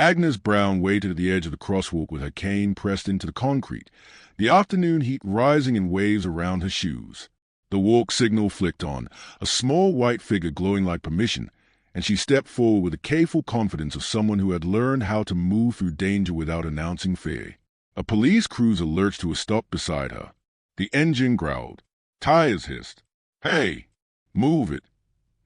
Agnes Brown waited at the edge of the crosswalk with her cane pressed into the concrete, the afternoon heat rising in waves around her shoes. The walk signal flicked on, a small white figure glowing like permission, and she stepped forward with the careful confidence of someone who had learned how to move through danger without announcing fear. A police cruiser lurched to a stop beside her. The engine growled. Tires hissed. "Hey, move it."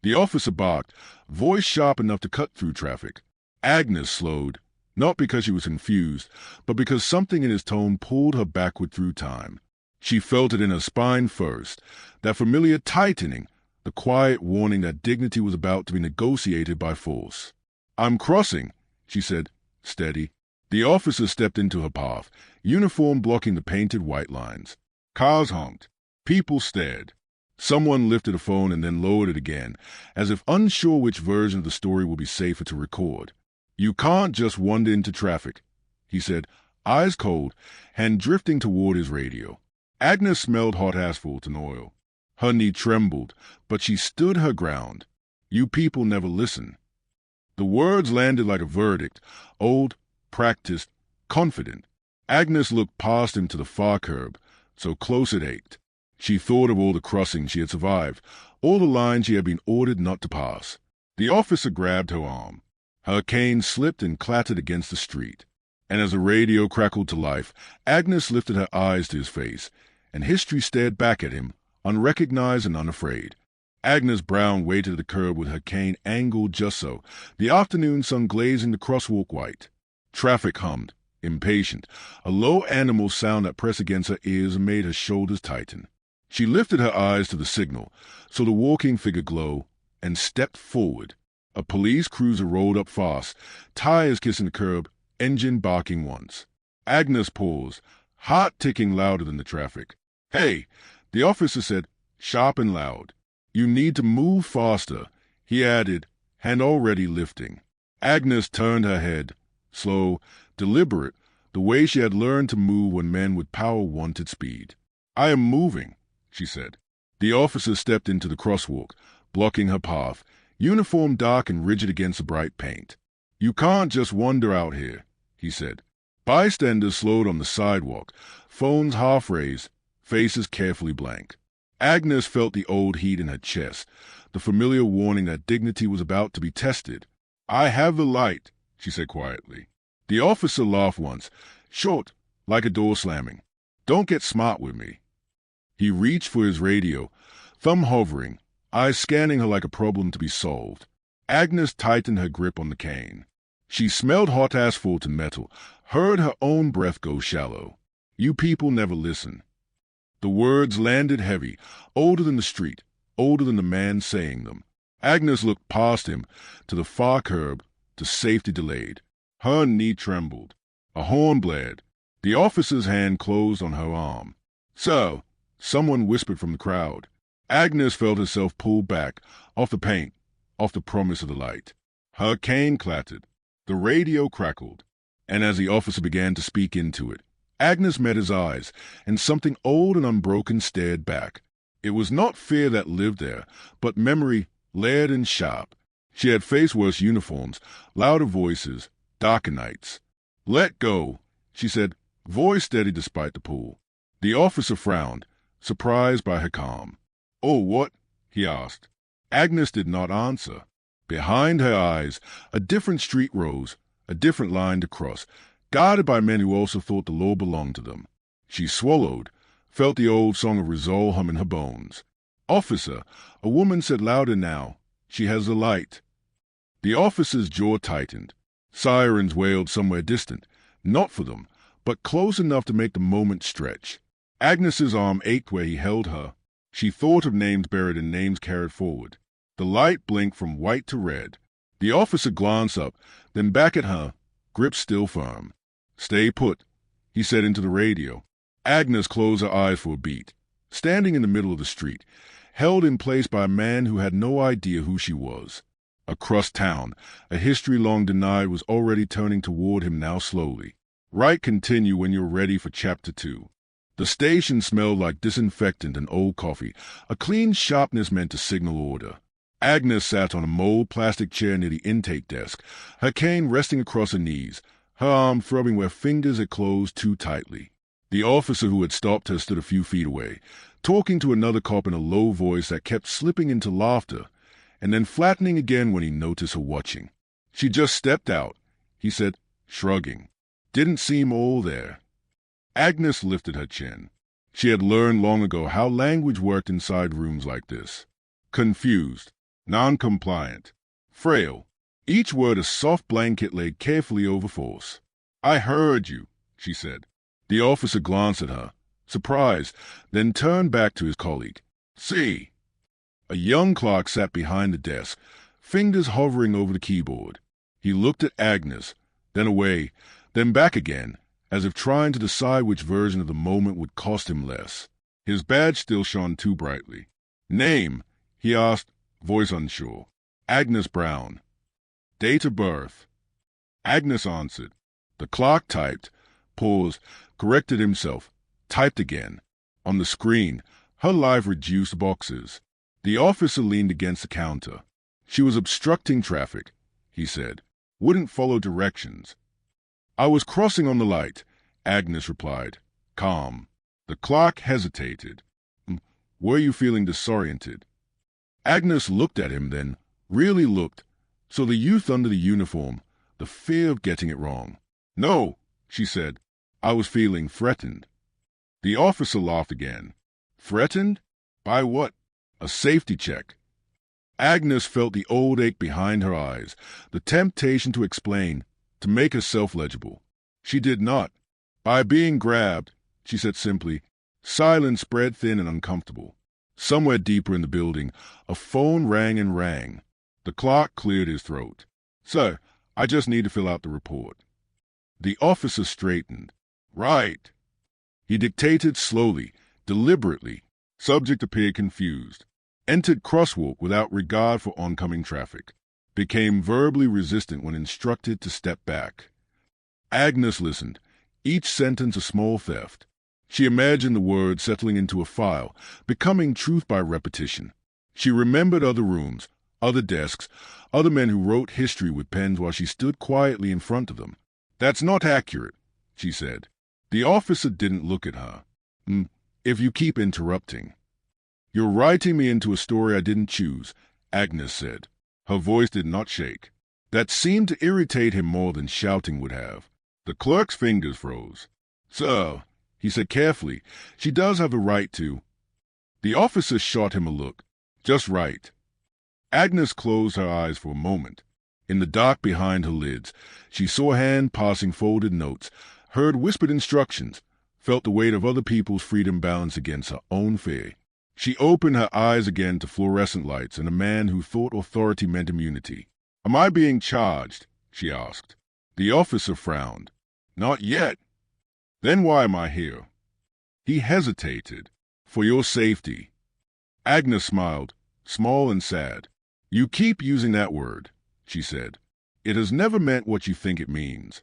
The officer barked, voice sharp enough to cut through traffic. Agnes slowed, not because she was confused, but because something in his tone pulled her backward through time. She felt it in her spine first, that familiar tightening, the quiet warning that dignity was about to be negotiated by force. "I'm crossing," she said, steady. The officer stepped into her path, uniform blocking the painted white lines. Cars honked. People stared. Someone lifted a phone and then lowered it again, as if unsure which version of the story would be safer to record. "You can't just wander into traffic," he said, eyes cold, hand drifting toward his radio. Agnes smelled hot asphalt and oil. Her knee trembled, but she stood her ground. "You people never listen." The words landed like a verdict, old, practiced, confident. Agnes looked past him to the far curb, so close it ached. She thought of all the crossings she had survived, all the lines she had been ordered not to pass. The officer grabbed her arm. Her cane slipped and clattered against the street. And as the radio crackled to life, Agnes lifted her eyes to his face, and history stared back at him, unrecognized and unafraid. Agnes Brown waited at the curb with her cane angled just so, the afternoon sun glazing the crosswalk white. Traffic hummed, impatient, a low animal sound that pressed against her ears and made her shoulders tighten. She lifted her eyes to the signal, saw the walking figure glow, and stepped forward. A police cruiser rolled up fast, tires kissing the curb, engine barking once. Agnes paused, heart ticking louder than the traffic. "Hey," the officer said, sharp and loud. "You need to move faster," he added, hand already lifting. Agnes turned her head, slow, deliberate, the way she had learned to move when men with power wanted speed. "I am moving," she said. The officer stepped into the crosswalk, blocking her path, uniform dark and rigid against the bright paint. "You can't just wander out here," he said. Bystanders slowed on the sidewalk, phones half raised, faces carefully blank. Agnes felt the old heat in her chest, the familiar warning that dignity was about to be tested. "I have the light," she said quietly. The officer laughed once, short, like a door slamming. "Don't get smart with me." He reached for his radio, thumb hovering, eyes scanning her like a problem to be solved. Agnes tightened her grip on the cane. She smelled hot asphalt and metal, heard her own breath go shallow. "You people never listen." The words landed heavy, older than the street, older than the man saying them. Agnes looked past him, to the far curb, to safety delayed. Her knee trembled. A horn blared. The officer's hand closed on her arm. "Sir," someone whispered from the crowd. Agnes felt herself pulled back, off the paint, off the promise of the light. Her cane clattered. The radio crackled. And as the officer began to speak into it, Agnes met his eyes, and something old and unbroken stared back. It was not fear that lived there, but memory, layered and sharp. She had faced worse uniforms, louder voices, darker nights. "Let go," she said, voice steady despite the pull. The officer frowned, surprised by her calm. "Oh, what?" he asked. Agnes did not answer. Behind her eyes, a different street rose, a different line to cross, guarded by men who also thought the law belonged to them. She swallowed, felt the old song of resolve hum in her bones. "Officer," a woman said louder now, "she has the light." The officer's jaw tightened. Sirens wailed somewhere distant, not for them, but close enough to make the moment stretch. Agnes's arm ached where he held her. She thought of names buried and names carried forward. The light blinked from white to red. The officer glanced up, then back at her, grip still firm. "Stay put," he said into the radio. Agnes closed her eyes for a beat, standing in the middle of the street, held in place by a man who had no idea who she was. Across town, a history long denied was already turning toward him now slowly. "Right, continue when you're ready for Chapter 2. The station smelled like disinfectant and old coffee, a clean sharpness meant to signal order. Agnes sat on a mold plastic chair near the intake desk, her cane resting across her knees, her arm throbbing where fingers had closed too tightly. The officer who had stopped her stood a few feet away, talking to another cop in a low voice that kept slipping into laughter, and then flattening again when he noticed her watching. "She just stepped out," he said, shrugging. "Didn't seem all there." Agnes lifted her chin. She had learned long ago how language worked inside rooms like this. Confused, non-compliant, frail, each word a soft blanket laid carefully over force. "I heard you," she said. The officer glanced at her, surprised, then turned back to his colleague. "See." A young clerk sat behind the desk, fingers hovering over the keyboard. He looked at Agnes, then away, then back again, as if trying to decide which version of the moment would cost him less. His badge still shone too brightly. "Name?" he asked, voice unsure. "Agnes Brown." "Date of birth?" Agnes answered. The clerk typed, paused, corrected himself, typed again. On the screen, her life reduced boxes. The officer leaned against the counter. "She was obstructing traffic," he said. "Wouldn't follow directions." "I was crossing on the light," Agnes replied, calm. The clerk hesitated. "Were you feeling disoriented?" Agnes looked at him then, really looked, so the youth under the uniform, the fear of getting it wrong. "No," she said. "I was feeling threatened." The officer laughed again. "Threatened? By what?" "A safety check." Agnes felt the old ache behind her eyes, the temptation to explain, to make herself legible. She did not. "By being grabbed," she said simply. Silence spread thin and uncomfortable. Somewhere deeper in the building, a phone rang and rang. The clerk cleared his throat. "Sir, I just need to fill out the report." The officer straightened. "Right." He dictated slowly, deliberately. Subject appeared confused. Entered crosswalk without regard for oncoming traffic. Became verbally resistant when instructed to step back. Agnes listened, each sentence a small theft. She imagined the words settling into a file, becoming truth by repetition. She remembered other rooms, other desks, other men who wrote history with pens while she stood quietly in front of them. "That's not accurate," she said. The officer didn't look at her. If you keep interrupting." "You're writing me into a story I didn't choose," Agnes said. Her voice did not shake. That seemed to irritate him more than shouting would have. The clerk's fingers froze. "Sir," he said carefully, "she does have a right to—" The officer shot him a look. "Just right." Agnes closed her eyes for a moment. In the dark behind her lids, she saw a hand passing folded notes, heard whispered instructions, felt the weight of other people's freedom balanced against her own fear. She opened her eyes again to fluorescent lights and a man who thought authority meant immunity. "Am I being charged?" she asked. The officer frowned. "Not yet." "Then why am I here?" He hesitated. "For your safety." Agnes smiled, small and sad. "You keep using that word," she said. "It has never meant what you think it means."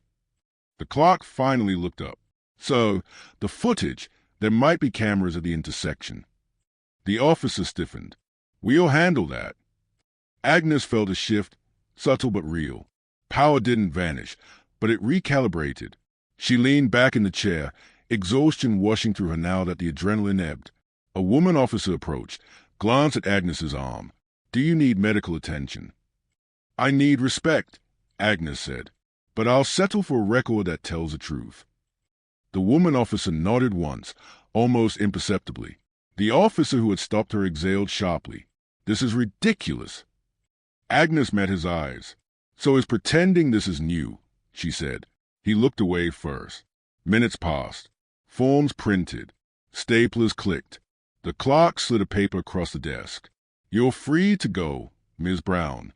The clerk finally looked up. "So, the footage, there might be cameras at the intersection." The officer stiffened. "We'll handle that." Agnes felt a shift, subtle but real. Power didn't vanish, but it recalibrated. She leaned back in the chair, exhaustion washing through her now that the adrenaline ebbed. A woman officer approached, glanced at Agnes's arm. "Do you need medical attention?" "I need respect," Agnes said, "but I'll settle for a record that tells the truth." The woman officer nodded once, almost imperceptibly. The officer who had stopped her exhaled sharply. "This is ridiculous." Agnes met his eyes. "So is pretending this is new," she said. He looked away first. Minutes passed. Forms printed. Staplers clicked. The clerk slid a paper across the desk. "You're free to go, Ms. Brown."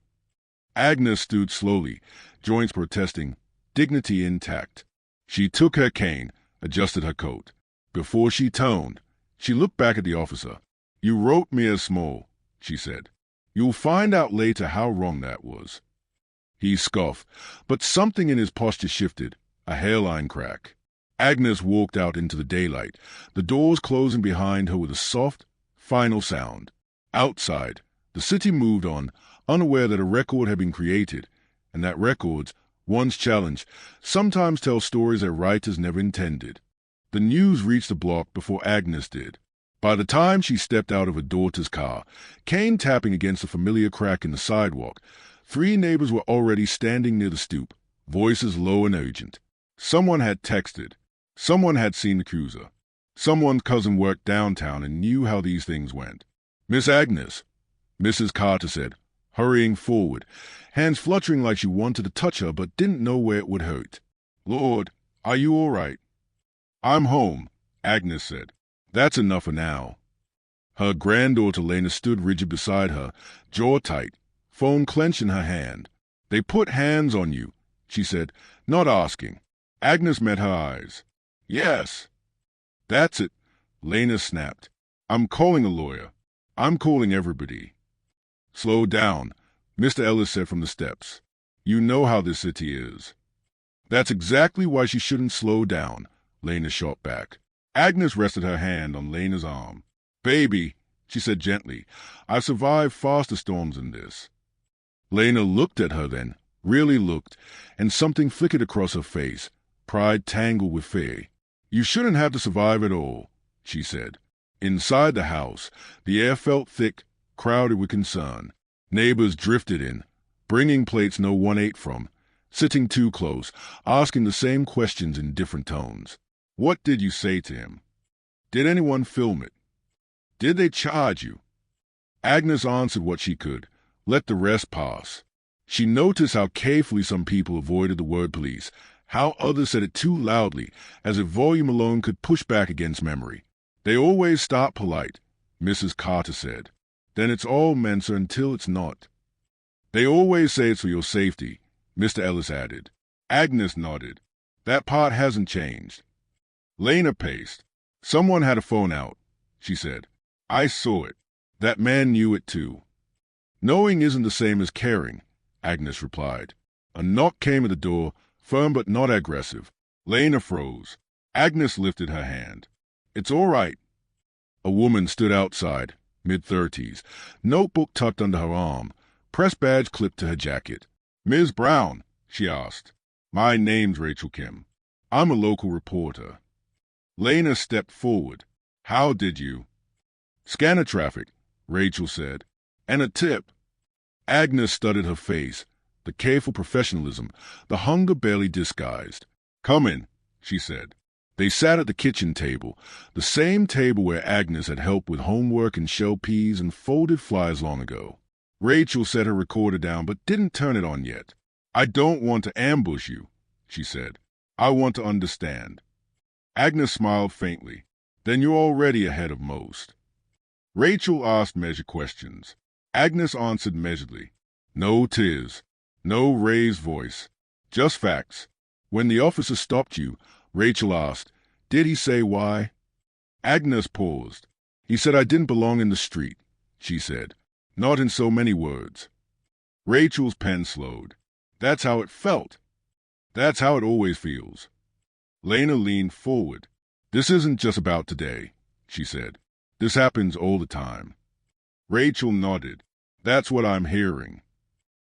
Agnes stood slowly, joints protesting, dignity intact. She took her cane, adjusted her coat. Before she toned, she looked back at the officer. "You wrote me as small," she said. "You'll find out later how wrong that was." He scoffed, but something in his posture shifted, a hairline crack. Agnes walked out into the daylight, the doors closing behind her with a soft, final sound. Outside, The city moved on, unaware that a record had been created, and that records, once challenged, sometimes tell stories their writers never intended. The news reached the block before Agnes did. By the time she stepped out of her daughter's car, cane tapping against a familiar crack in the sidewalk, 3 neighbors were already standing near the stoop, voices low and urgent. Someone had texted. Someone had seen the cruiser. Someone's cousin worked downtown and knew how these things went. "Miss Agnes," Mrs. Carter said, hurrying forward, hands fluttering like she wanted to touch her but didn't know where it would hurt. "Lord, are you all right?" "I'm home," Agnes said. "That's enough for now." Her granddaughter Lena stood rigid beside her, jaw tight, phone clenched in her hand. "They put hands on you," she said, not asking. Agnes met her eyes. "Yes." "That's it," Lena snapped. "I'm calling a lawyer. I'm calling everybody." "Slow down," Mr. Ellis said from the steps. "You know how this city is." "That's exactly why she shouldn't slow down," Lena shot back. Agnes rested her hand on Lena's arm. "Baby," she said gently, "I've survived faster storms than this." Lena looked at her then, really looked, and something flickered across her face, pride tangled with fear. "You shouldn't have to survive at all," she said. Inside the house, the air felt thick, crowded with concern. Neighbors drifted in, bringing plates no one ate from, sitting too close, asking the same questions in different tones. "What did you say to him? Did anyone film it? Did they charge you?" Agnes answered what she could, let the rest pass. She noticed how carefully some people avoided the word police, how others said it too loudly, as if volume alone could push back against memory. "They always start polite," Mrs. Carter said. "Then it's all Mensa until it's not." "They always say it's for your safety," Mr. Ellis added. Agnes nodded. "That part hasn't changed." Lena paced. "Someone had a phone out," she said. "I saw it. That man knew it too." "Knowing isn't the same as caring," Agnes replied. A knock came at the door, firm but not aggressive. Lena froze. Agnes lifted her hand. "It's all right." A woman stood outside, mid-30s, notebook tucked under her arm, press badge clipped to her jacket. "Ms. Brown?" she asked. "My name's Rachel Kim. I'm a local reporter." Lena stepped forward. "How did you—" "Scanner traffic," Rachel said. "And a tip." Agnes studied her face, the careful professionalism, the hunger barely disguised. "Come in," she said. They sat at the kitchen table, the same table where Agnes had helped with homework and shelled peas and folded flyers long ago. Rachel set her recorder down but didn't turn it on yet. "I don't want to ambush you," she said. "I want to understand." Agnes smiled faintly. "Then you're already ahead of most." Rachel asked measured questions. Agnes answered measuredly. No tears, no raised voice, just facts. When the officer stopped you, Rachel asked, "Did he say why?" Agnes paused. "He said I didn't belong in the street," she said. "Not in so many words." Rachel's pen slowed. "That's how it felt. That's how it always feels." Lena leaned forward. "This isn't just about today," she said. "This happens all the time." Rachel nodded. "That's what I'm hearing."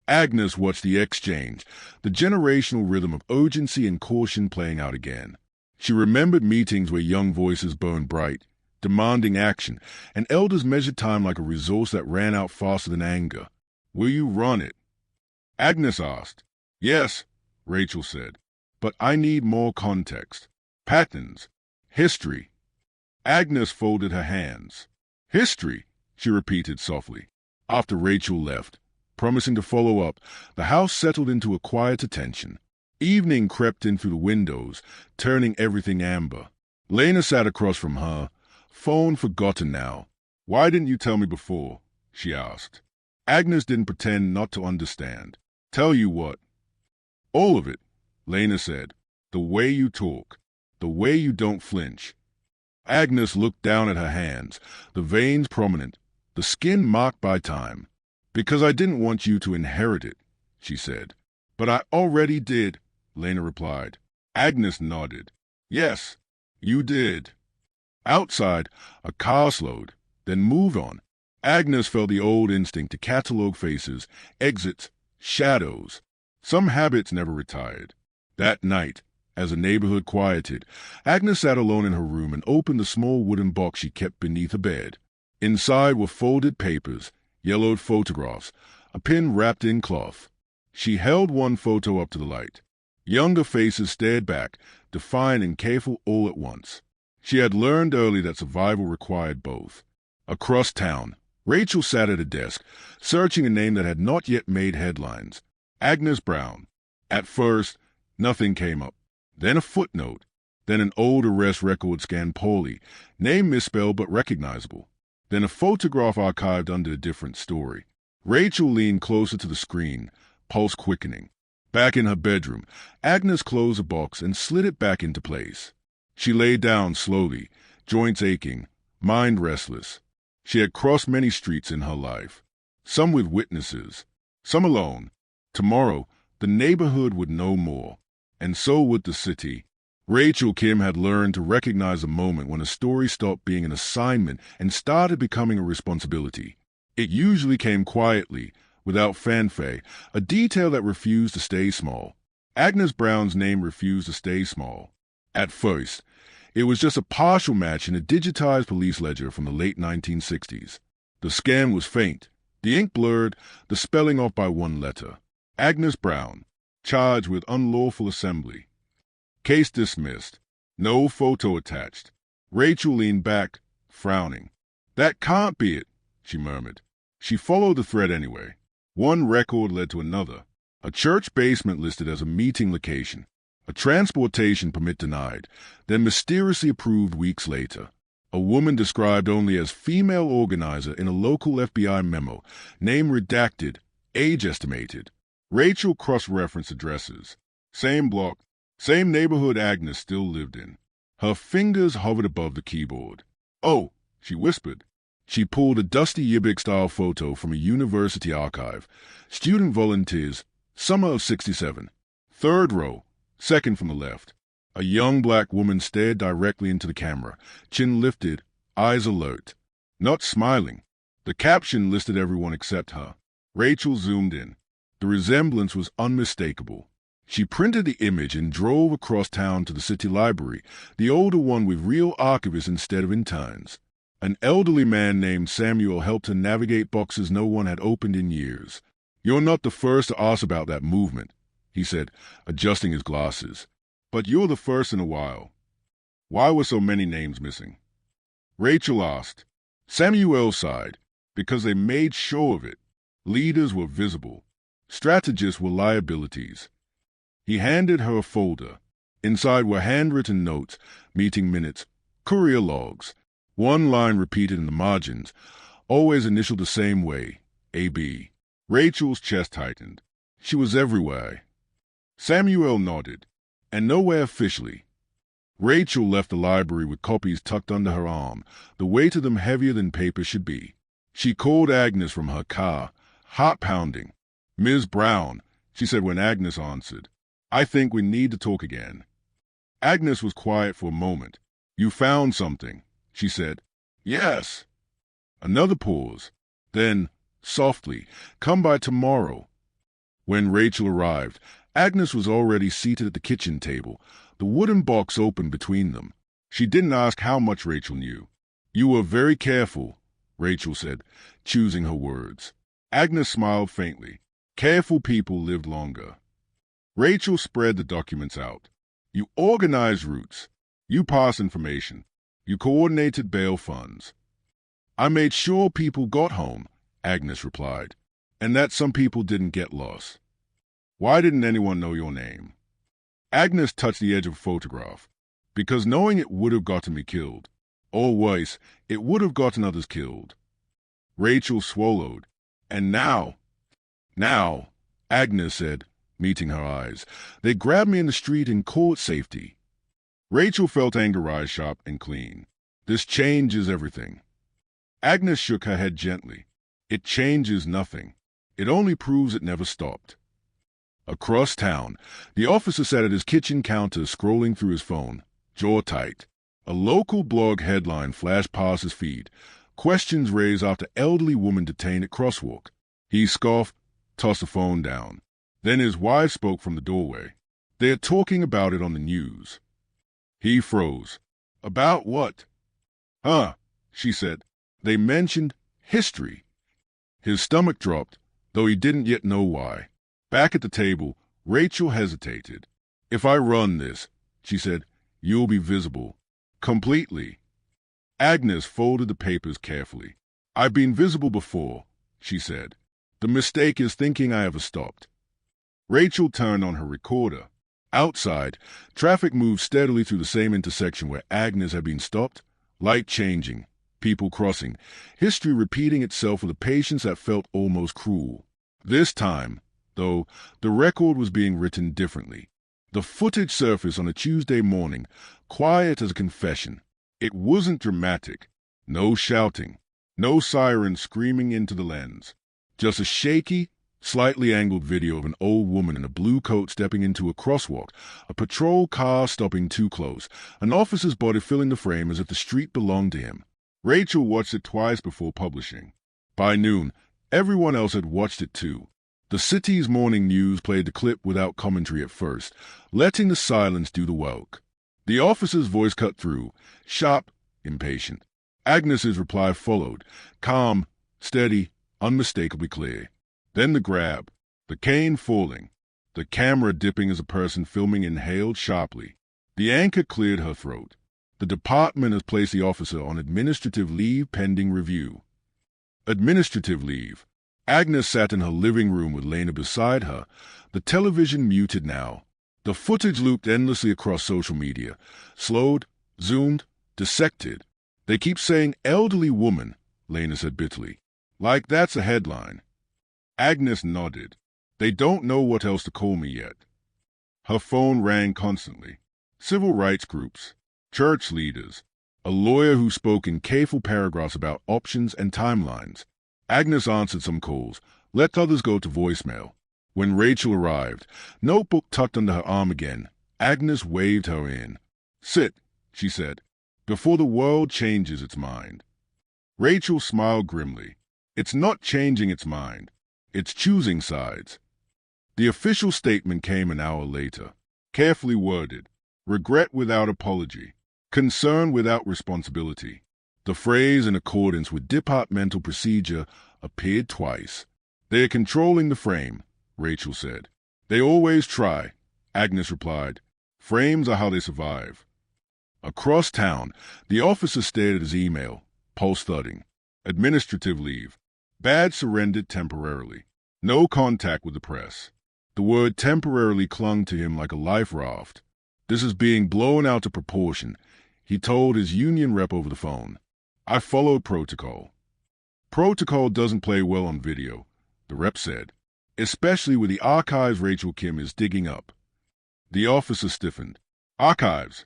Agnes watched the exchange, the generational rhythm of urgency and caution playing out again. She remembered meetings where young voices burned bright, demanding action, and elders measured time like a resource that ran out faster than anger. "Will you run it?" Agnes asked. "Yes," Rachel said. "But I need more context. Patterns. History." Agnes folded her hands. "History," she repeated softly. After Rachel left, promising to follow up, the house settled into a quiet attention. Evening crept in through the windows, turning everything amber. Lena sat across from her, phone forgotten now. "Why didn't you tell me before?" she asked. Agnes didn't pretend not to understand. "Tell you what?" "All of it," Lena said. "The way you talk, the way you don't flinch." Agnes looked down at her hands, the veins prominent, the skin marked by time. "Because I didn't want you to inherit it," she said. "But I already did," Lena replied. Agnes nodded. "Yes, you did." Outside, a car slowed, then moved on. Agnes felt the old instinct to catalogue faces, exits, shadows. Some habits never retired. That night, as the neighborhood quieted, Agnes sat alone in her room and opened the small wooden box she kept beneath her bed. Inside were folded papers, yellowed photographs, a pin wrapped in cloth. She held one photo up to the light. Younger faces stared back, defiant and careful all at once. She had learned early that survival required both. Across town, Rachel sat at a desk, searching a name that had not yet made headlines. Agnes Brown. At first, nothing came up. Then a footnote. Then an old arrest record scanned poorly, name misspelled but recognizable. Then a photograph archived under a different story. Rachel leaned closer to the screen, pulse quickening. Back in her bedroom, Agnes closed the box and slid it back into place. She lay down slowly, joints aching, mind restless. She had crossed many streets in her life, some with witnesses, some alone. Tomorrow, the neighborhood would know more, and so would the city. Rachel Kim had learned to recognize a moment when a story stopped being an assignment and started becoming a responsibility. It usually came quietly, without fanfare, a detail that refused to stay small. Agnes Brown's name refused to stay small. At first, it was just a partial match in a digitized police ledger from the late 1960s. The scan was faint, the ink blurred, the spelling off by one letter. Agnes Brown, charged with unlawful assembly. Case dismissed. No photo attached. Rachel leaned back, frowning. That can't be it, she murmured. She followed the thread anyway. One record led to another. A church basement listed as a meeting location. A transportation permit denied, then mysteriously approved weeks later. A woman described only as female organizer in a local FBI memo, name redacted, age estimated. Rachel cross-referenced addresses. Same block, same neighborhood Agnes still lived in. Her fingers hovered above the keyboard. Oh, she whispered. She pulled a dusty Yibik-style photo from a university archive. Student volunteers, summer of '67. Third row, second from the left. A young black woman stared directly into the camera, chin lifted, eyes alert. Not smiling. The caption listed everyone except her. Rachel zoomed in. The resemblance was unmistakable. She printed the image and drove across town to the city library, the older one with real archivists instead of interns. An elderly man named Samuel helped her navigate boxes no one had opened in years. You're not the first to ask about that movement, he said, adjusting his glasses. But you're the first in a while. Why were so many names missing? Rachel asked. Samuel sighed, because they made sure of it. Leaders were visible. Strategists were liabilities. He handed her a folder. Inside were handwritten notes, meeting minutes, courier logs. One line repeated in the margins, always initialed the same way, A.B. Rachel's chest tightened. She was everywhere. Samuel nodded, and nowhere officially. Rachel left the library with copies tucked under her arm, the weight of them heavier than paper should be. She called Agnes from her car, heart pounding. Ms. Brown, she said when Agnes answered. I think we need to talk again. Agnes was quiet for a moment. You found something, she said. Yes. Another pause. Then, softly, come by tomorrow. When Rachel arrived, Agnes was already seated at the kitchen table, the wooden box open between them. She didn't ask how much Rachel knew. You were very careful, Rachel said, choosing her words. Agnes smiled faintly. Careful people lived longer. Rachel spread the documents out. You organized routes. You passed information. You coordinated bail funds. I made sure people got home, Agnes replied, and that some people didn't get lost. Why didn't anyone know your name? Agnes touched the edge of a photograph. Because knowing it would have gotten me killed. Or worse, it would have gotten others killed. Rachel swallowed. And now, Agnes said, meeting her eyes, they grabbed me in the street and called safety. Rachel felt anger rise sharp and clean. This changes everything. Agnes shook her head gently. It changes nothing. It only proves it never stopped. Across town, the officer sat at his kitchen counter scrolling through his phone, jaw tight. A local blog headline flashed past his feed. Questions raised after elderly woman detained at crosswalk. He scoffed, tossed the phone down. Then his wife spoke from the doorway. They're talking about it on the news. He froze. About what? Huh, she said. They mentioned history. His stomach dropped, though he didn't yet know why. Back at the table, Rachel hesitated. If I run this, she said, you'll be visible. Completely. Agnes folded the papers carefully. I've been visible before, she said. The mistake is thinking I ever stopped. Rachel turned on her recorder. Outside, traffic moved steadily through the same intersection where Agnes had been stopped, light changing, people crossing, history repeating itself with a patience that felt almost cruel. This time, though, the record was being written differently. The footage surfaced on a Tuesday morning, quiet as a confession. It wasn't dramatic. No shouting. No sirens screaming into the lens. Just a shaky, slightly angled video of an old woman in a blue coat stepping into a crosswalk, a patrol car stopping too close, an officer's body filling the frame as if the street belonged to him. Rachel watched it twice before publishing. By noon, everyone else had watched it too. The city's morning news played the clip without commentary at first, letting the silence do the work. The officer's voice cut through, sharp, impatient. Agnes's reply followed, calm, steady, unmistakably clear. Then the grab, the cane falling, the camera dipping as a person filming inhaled sharply. The anchor cleared her throat. The department has placed the officer on administrative leave pending review. Administrative leave. Agnes sat in her living room with Lena beside her, the television muted now. The footage looped endlessly across social media, slowed, zoomed, dissected. They keep saying elderly woman, Lena said bitterly. Like that's a headline. Agnes nodded. They don't know what else to call me yet. Her phone rang constantly. Civil rights groups, church leaders, a lawyer who spoke in careful paragraphs about options and timelines. Agnes answered some calls, let others go to voicemail. When Rachel arrived, notebook tucked under her arm again, Agnes waved her in. Sit, she said, before the world changes its mind. Rachel smiled grimly. It's not changing its mind. It's choosing sides. The official statement came an hour later, carefully worded, regret without apology, concern without responsibility. The phrase in accordance with departmental procedure appeared twice. They are controlling the frame, Rachel said. They always try, Agnes replied. Frames are how they survive. Across town, the officer stared at his email, pulse thudding. Administrative leave. Badge surrendered temporarily. No contact with the press. The word temporarily clung to him like a life raft. This is being blown out of proportion, he told his union rep over the phone. I followed protocol. Protocol doesn't play well on video, the rep said, especially with the archives Rachel Kim is digging up. The officer stiffened. Archives.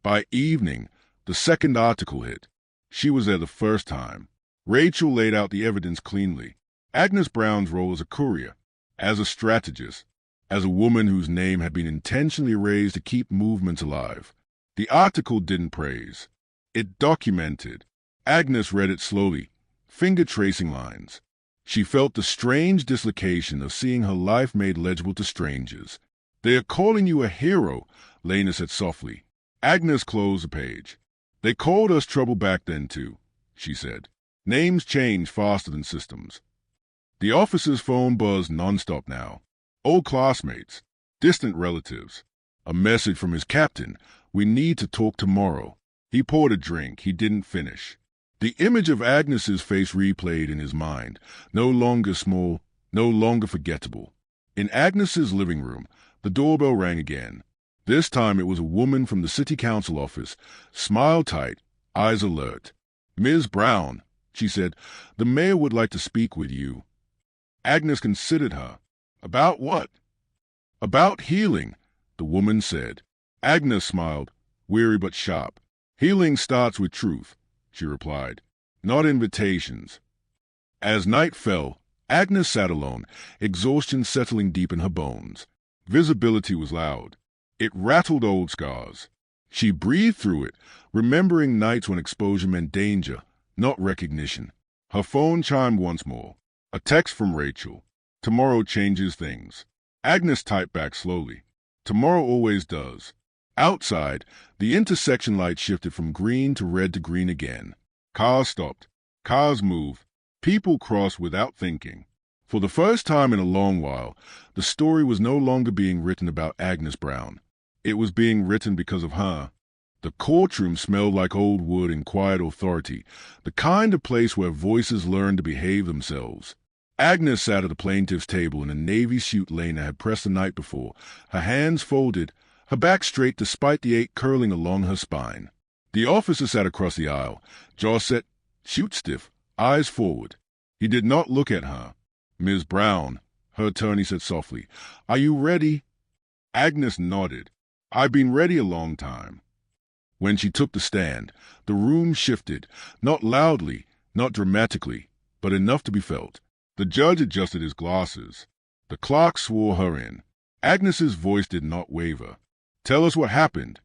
By evening, the second article hit. She was there the first time. Rachel laid out the evidence cleanly. Agnes Brown's role as a courier, as a strategist, as a woman whose name had been intentionally erased to keep movements alive. The article didn't praise. It documented. Agnes read it slowly, finger-tracing lines. She felt the strange dislocation of seeing her life made legible to strangers. They are calling you a hero, Lena said softly. Agnes closed the page. They called us trouble back then, too, she said. Names change faster than systems. The officer's phone buzzed nonstop now. Old classmates, distant relatives. A message from his captain. We need to talk tomorrow. He poured a drink. He didn't finish. The image of Agnes's face replayed in his mind, no longer small, no longer forgettable. In Agnes's living room, the doorbell rang again. This time it was a woman from the city council office, smile tight, eyes alert. Ms. Brown, she said, the mayor would like to speak with you. Agnes considered her. About what? About healing, the woman said. Agnes smiled, weary but sharp. Healing starts with truth, she replied, not invitations. As night fell, Agnes sat alone, exhaustion settling deep in her bones. Visibility was loud. It rattled old scars. She breathed through it, remembering nights when exposure meant danger, not recognition. Her phone chimed once more. A text from Rachel. Tomorrow changes things. Agnes typed back slowly. Tomorrow always does. Outside, the intersection light shifted from green to red to green again. Cars stopped. Cars moved. People crossed without thinking. For the first time in a long while, the story was no longer being written about Agnes Brown. It was being written because of her. The courtroom smelled like old wood and quiet authority, the kind of place where voices learn to behave themselves. Agnes sat at the plaintiff's table in a navy suit Lena had pressed the night before, her hands folded, her back straight despite the ache curling along her spine. The officer sat across the aisle, jaw set, shoot stiff, eyes forward. He did not look at her. Ms. Brown, her attorney said softly, are you ready? Agnes nodded. I've been ready a long time. When she took the stand, the room shifted, not loudly, not dramatically, but enough to be felt. The judge adjusted his glasses. The clerk swore her in. Agnes's voice did not waver. Tell us what happened,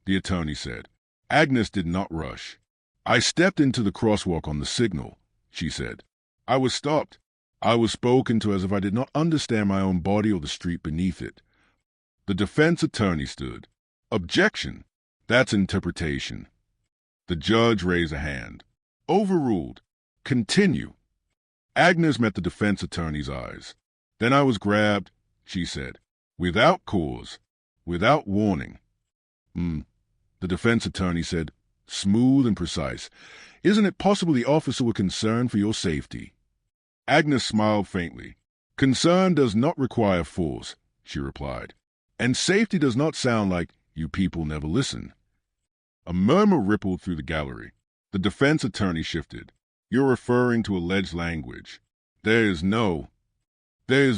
the attorney said. Agnes did not rush. I stepped into the crosswalk on the signal, she said. I was stopped. I was spoken to as if I did not understand my own body or the street beneath it. The defense attorney stood. Objection. That's interpretation. The judge raised a hand. Overruled. Continue. Agnes met the defense attorney's eyes. Then I was grabbed, she said. Without cause. Without warning. The defense attorney said, smooth and precise. Isn't it possible the officer was concerned for your safety? Agnes smiled faintly. Concern does not require force, she replied. And safety does not sound like you people never listen. A murmur rippled through the gallery. The defense attorney shifted. You're referring to alleged language. There is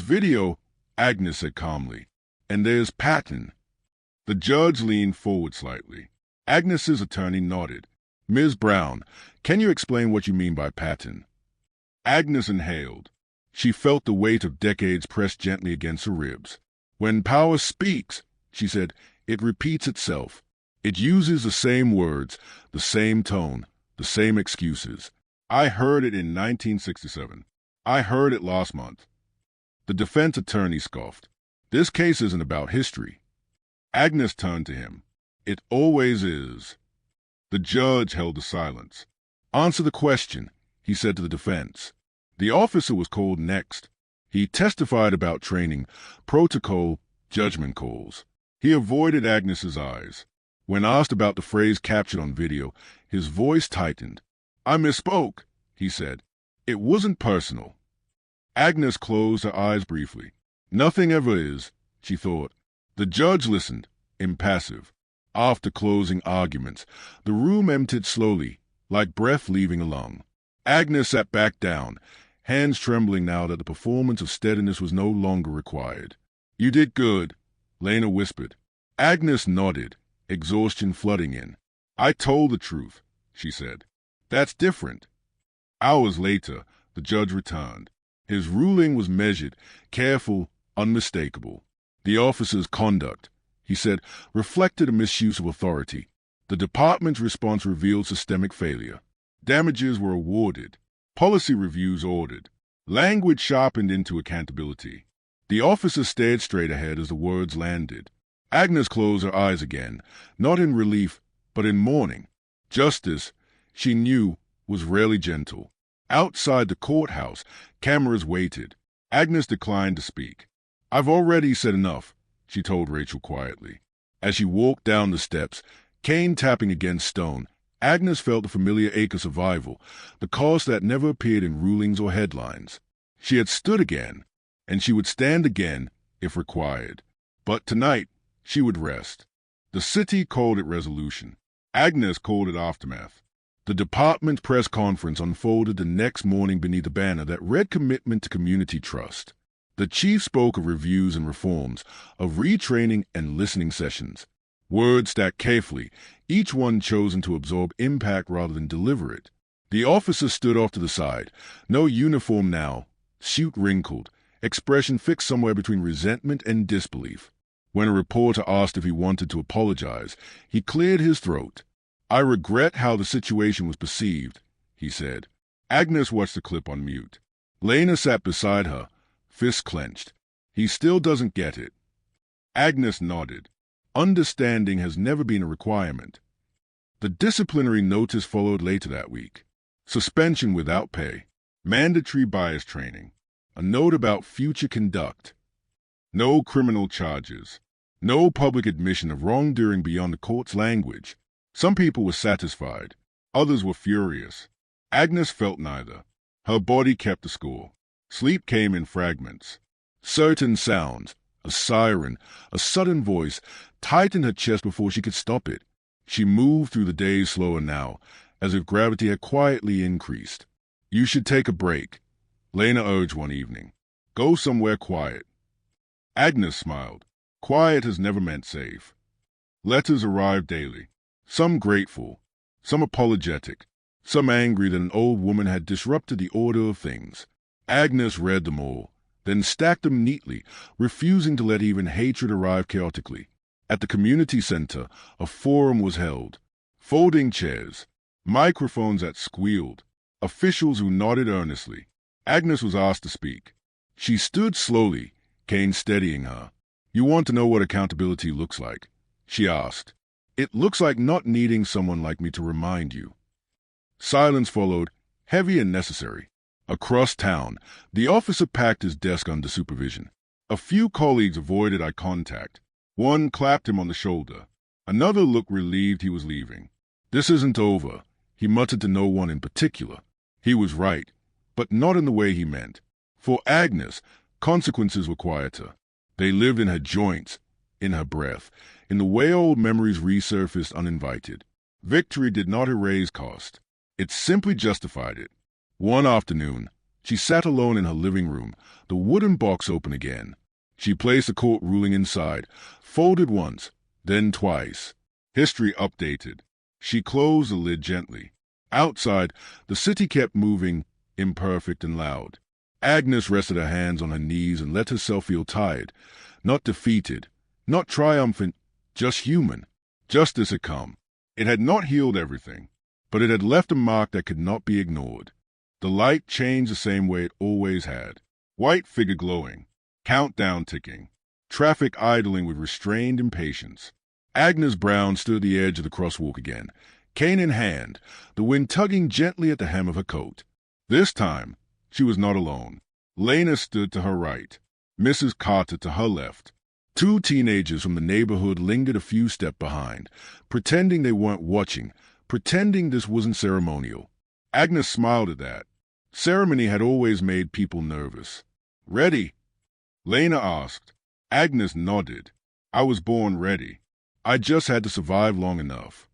video, Agnes said calmly. And there's pattern. The judge leaned forward slightly. Agnes's attorney nodded. Ms. Brown, can you explain what you mean by pattern? Agnes inhaled. She felt the weight of decades pressed gently against her ribs. When power speaks, she said, it repeats itself. It uses the same words, the same tone, the same excuses. I heard it in 1967. I heard it last month. The defense attorney scoffed. This case isn't about history. Agnes turned to him. It always is. The judge held a silence. Answer the question, he said to the defense. The officer was called next. He testified about training, protocol, judgment calls. He avoided Agnes's eyes. When asked about the phrase captured on video, his voice tightened. I misspoke, he said. It wasn't personal. Agnes closed her eyes briefly. Nothing ever is, she thought. The judge listened, impassive. After closing arguments, the room emptied slowly, like breath leaving a lung. Agnes sat back down, hands trembling now that the performance of steadiness was no longer required. You did good, Lena whispered. Agnes nodded, exhaustion flooding in. I told the truth, she said. That's different. Hours later, the judge returned. His ruling was measured, careful, unmistakable. The officer's conduct, he said, reflected a misuse of authority. The department's response revealed systemic failure. Damages were awarded. Policy reviews ordered. Language sharpened into accountability. The officer stared straight ahead as the words landed. Agnes closed her eyes again, not in relief, but in mourning. Justice, she knew, was rarely gentle. Outside the courthouse, cameras waited. Agnes declined to speak. I've already said enough, she told Rachel quietly. As she walked down the steps, cane tapping against stone, Agnes felt the familiar ache of survival, the cost that never appeared in rulings or headlines. She had stood again, and she would stand again if required. But tonight, she would rest. The city called it resolution. Agnes called it aftermath. The department press conference unfolded the next morning beneath a banner that read commitment to community trust. The chief spoke of reviews and reforms, of retraining and listening sessions. Words stacked carefully, each one chosen to absorb impact rather than deliver it. The officer stood off to the side, no uniform now, suit wrinkled, expression fixed somewhere between resentment and disbelief. When a reporter asked if he wanted to apologize, he cleared his throat. I regret how the situation was perceived, he said. Agnes watched the clip on mute. Lena sat beside her, fists clenched. He still doesn't get it. Agnes nodded. Understanding has never been a requirement. The disciplinary notice followed later that week. Suspension without pay. Mandatory bias training. A note about future conduct. No criminal charges. No public admission of wrongdoing beyond the court's language. Some people were satisfied. Others were furious. Agnes felt neither. Her body kept the score. Sleep came in fragments. Certain sounds, a siren, a sudden voice, tightened her chest before she could stop it. She moved through the days slower now, as if gravity had quietly increased. You should take a break, Lena urged one evening. Go somewhere quiet. Agnes smiled. Quiet has never meant safe. Letters arrived daily. Some grateful, some apologetic, some angry that an old woman had disrupted the order of things. Agnes read them all, then stacked them neatly, refusing to let even hatred arrive chaotically. At the community center, a forum was held. Folding chairs, microphones that squealed, officials who nodded earnestly. Agnes was asked to speak. She stood slowly, Kane steadying her. You want to know what accountability looks like? She asked. It looks like not needing someone like me to remind you. Silence followed, heavy and necessary. Across town, the officer packed his desk under supervision. A few colleagues avoided eye contact. One clapped him on the shoulder. Another looked relieved he was leaving. This isn't over, he muttered to no one in particular. He was right, but not in the way he meant. For Agnes, consequences were quieter. They lived in her joints, in her breath, in the way old memories resurfaced uninvited. Victory did not erase cost. It simply justified it. One afternoon, she sat alone in her living room, the wooden box open again. She placed the court ruling inside, folded once, then twice. History updated. She closed the lid gently. Outside, the city kept moving, imperfect and loud. Agnes rested her hands on her knees and let herself feel tired, not defeated, not triumphant, just human. Justice had come. It had not healed everything, but it had left a mark that could not be ignored. The light changed the same way it always had. White figure glowing. Countdown ticking. Traffic idling with restrained impatience. Agnes Brown stood at the edge of the crosswalk again, cane in hand, the wind tugging gently at the hem of her coat. This time, she was not alone. Lena stood to her right, Mrs. Carter to her left. Two teenagers from the neighborhood lingered a few steps behind, pretending they weren't watching, pretending this wasn't ceremonial. Agnes smiled at that. Ceremony had always made people nervous. Ready? Lena asked. Agnes nodded. I was born ready. I just had to survive long enough.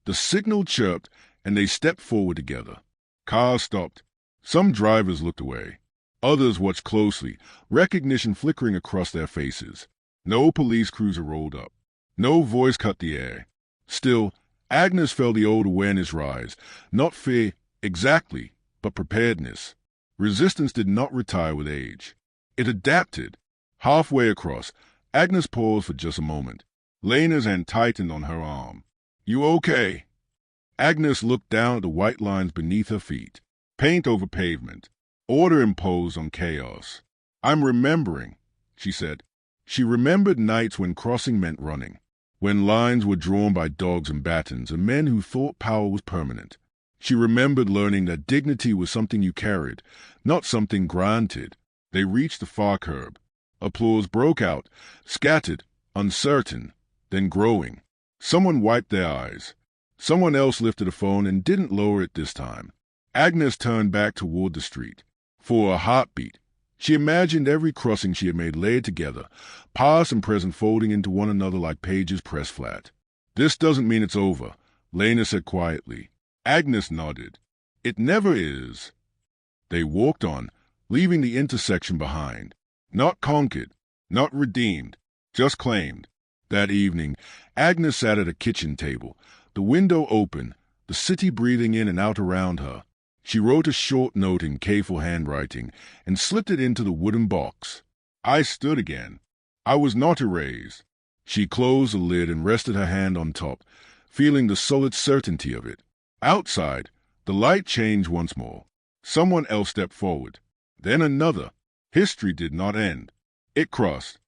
The signal chirped, and they stepped forward together. Cars stopped. Some drivers looked away. Others watched closely, recognition flickering across their faces. No police cruiser rolled up. No voice cut the air. Still, Agnes felt the old awareness rise. Not fear, exactly, but preparedness. Resistance did not retire with age. It adapted. Halfway across, Agnes paused for just a moment. Lena's hand tightened on her arm. You okay? Agnes looked down at the white lines beneath her feet. Paint over pavement. Order imposed on chaos. I'm remembering, she said. She remembered nights when crossing meant running, when lines were drawn by dogs and batons and men who thought power was permanent. She remembered learning that dignity was something you carried, not something granted. They reached the far curb. Applause broke out, scattered, uncertain, then growing. Someone wiped their eyes. Someone else lifted a phone and didn't lower it this time. Agnes turned back toward the street. For a heartbeat, she imagined every crossing she had made layered together, past and present folding into one another like pages pressed flat. This doesn't mean it's over, Lena said quietly. Agnes nodded. It never is. They walked on, leaving the intersection behind. Not conquered, not redeemed, just claimed. That evening, Agnes sat at a kitchen table, the window open, the city breathing in and out around her. She wrote a short note in careful handwriting and slipped it into the wooden box. I stood again. I was not erased. She closed the lid and rested her hand on top, feeling the solid certainty of it. Outside, The light changed once more. Someone else stepped forward. Then another. History did not end. It crossed.